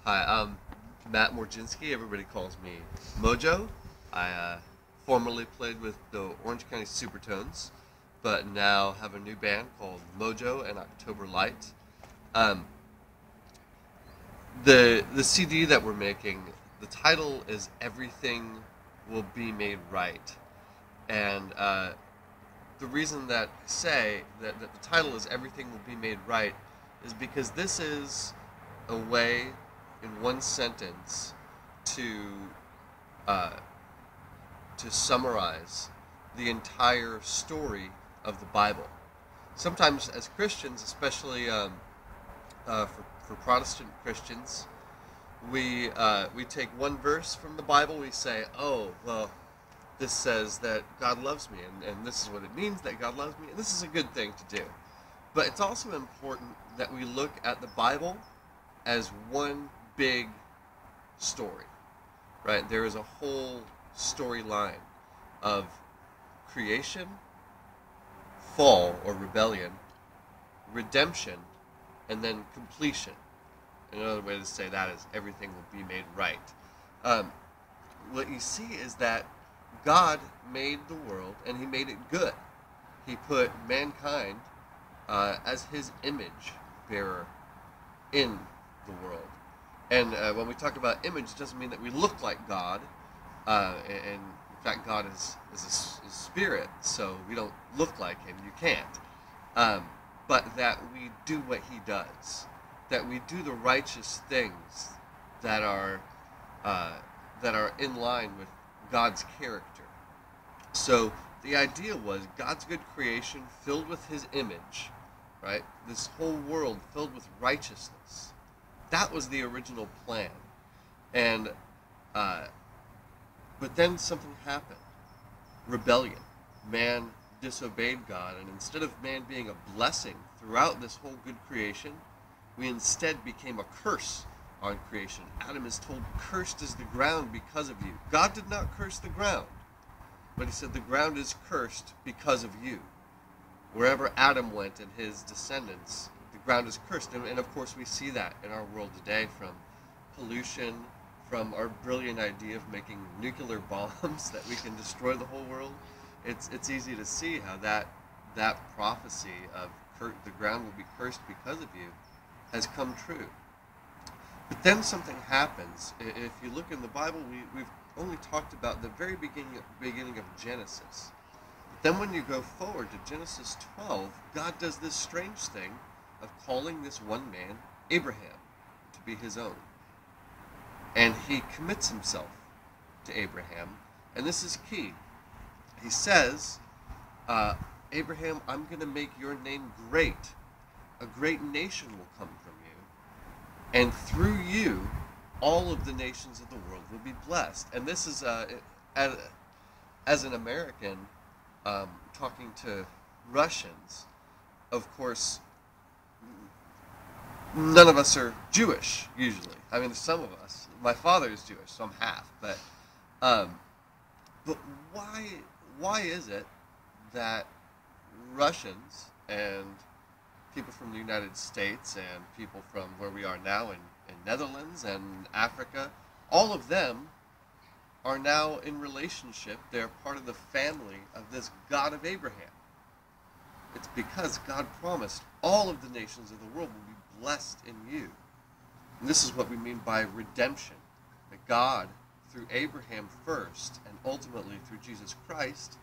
Hi, I'm Matt Morginski. Everybody calls me Mojo. I formerly played with the Orange County Supertones, but now have a new band called Mojo and October Light. Um, the CD that we're making, the title is "Everything Will Be Made Right," and the reason that I say that the title is "Everything Will Be Made Right" is because this is a way, in one sentence, to uh, to summarize the entire story of the Bible. Sometimes, as Christians, especially for Protestant Christians, we take one verse from the Bible. We say, "Oh, well, this says that God loves me, and this is what it means that God loves me, and this is a good thing to do." But it's also important that we look at the Bible as one big story, right? There is a whole storyline of creation, fall or rebellion, redemption, and then completion. Another way to say that is everything will be made right. Um, what you see is that God made the world and He made it good. He put mankind as His image bearer in the world. And when we talk about image, it doesn't mean that we look like God. And in fact, God is spirit, so we don't look like Him. You can't. But that we do what He does. That we do the righteous things that are in line with God's character. So the idea was God's good creation filled with His image, right? This whole world filled with righteousness. That was the original plan. And but then something happened. Rebellion. Man disobeyed God, and instead of man being a blessing throughout this whole good creation, we instead became a curse on creation. Adam is told, "Cursed is the ground because of you." God did not curse the ground, but He said the ground is cursed because of you. Wherever Adam went and his descendants, the ground is cursed. And of course we see that in our world today, from pollution, from our brilliant idea of making nuclear bombs that we can destroy the whole world. It's easy to see how that prophecy of the ground will be cursed because of you has come true. But then something happens. If you look in the Bible, we've only talked about the very beginning of Genesis. Then when you go forward to Genesis 12, God does this strange thing of calling this one man, Abraham, to be His own. And He commits Himself to Abraham. And this is key. He says, Abraham, I'm going to make your name great. A great nation will come from you. And through you, all of the nations of the world will be blessed. And this is, as an American, talking to Russians, of course, none of us are Jewish, usually. I mean, some of us. My father is Jewish, so I'm half. But why is it that Russians and people from the United States and people from where we are now in Netherlands and Africa, all of them are now in relationship? They're part of the family of this God of Abraham. It's because God promised all of the nations of the world will be blessed in you. And this is what we mean by redemption. That God, through Abraham first, and ultimately through Jesus Christ,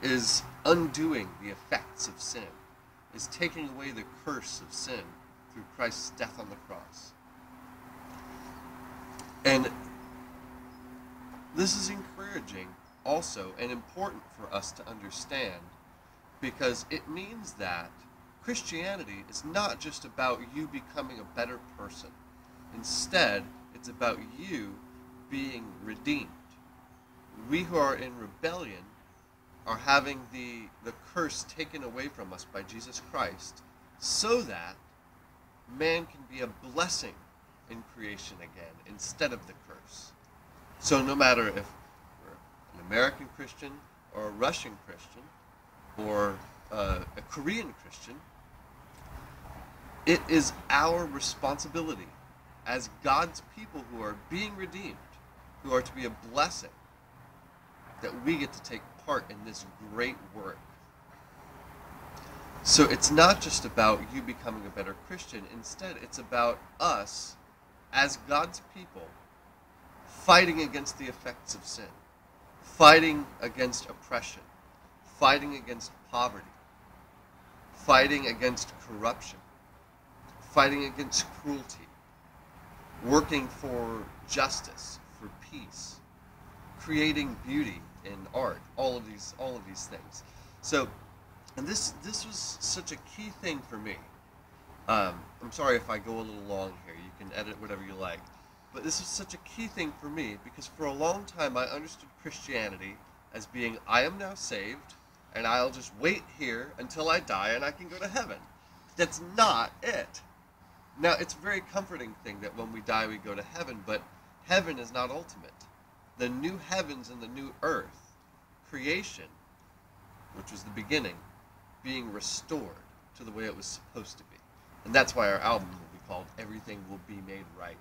is undoing the effects of sin, is taking away the curse of sin through Christ's death on the cross. And this is encouraging also and important for us to understand, because it means that Christianity is not just about you becoming a better person. Instead, it's about you being redeemed. We who are in rebellion are having the curse taken away from us by Jesus Christ, so that man can be a blessing in creation again instead of the curse. So no matter if we're an American Christian or a Russian Christian or a Korean Christian, it is our responsibility as God's people who are being redeemed, who are to be a blessing, that we get to take part in this great work. So it's not just about you becoming a better Christian. Instead, it's about us, as God's people, fighting against the effects of sin, fighting against oppression, fighting against poverty, fighting against corruption, fighting against cruelty, working for justice, for peace, creating beauty in art, all of these things. So, and this was such a key thing for me. I'm sorry if I go a little long here. You can edit whatever you like. But this was such a key thing for me because for a long time I understood Christianity as being, I am now saved, and I'll just wait here until I die and I can go to heaven. That's not it. Now, it's a very comforting thing that when we die we go to heaven, but heaven is not ultimate. The new heavens and the new earth, creation, which was the beginning, being restored to the way it was supposed to be. And that's why our album will be called Everything Will Be Made Right.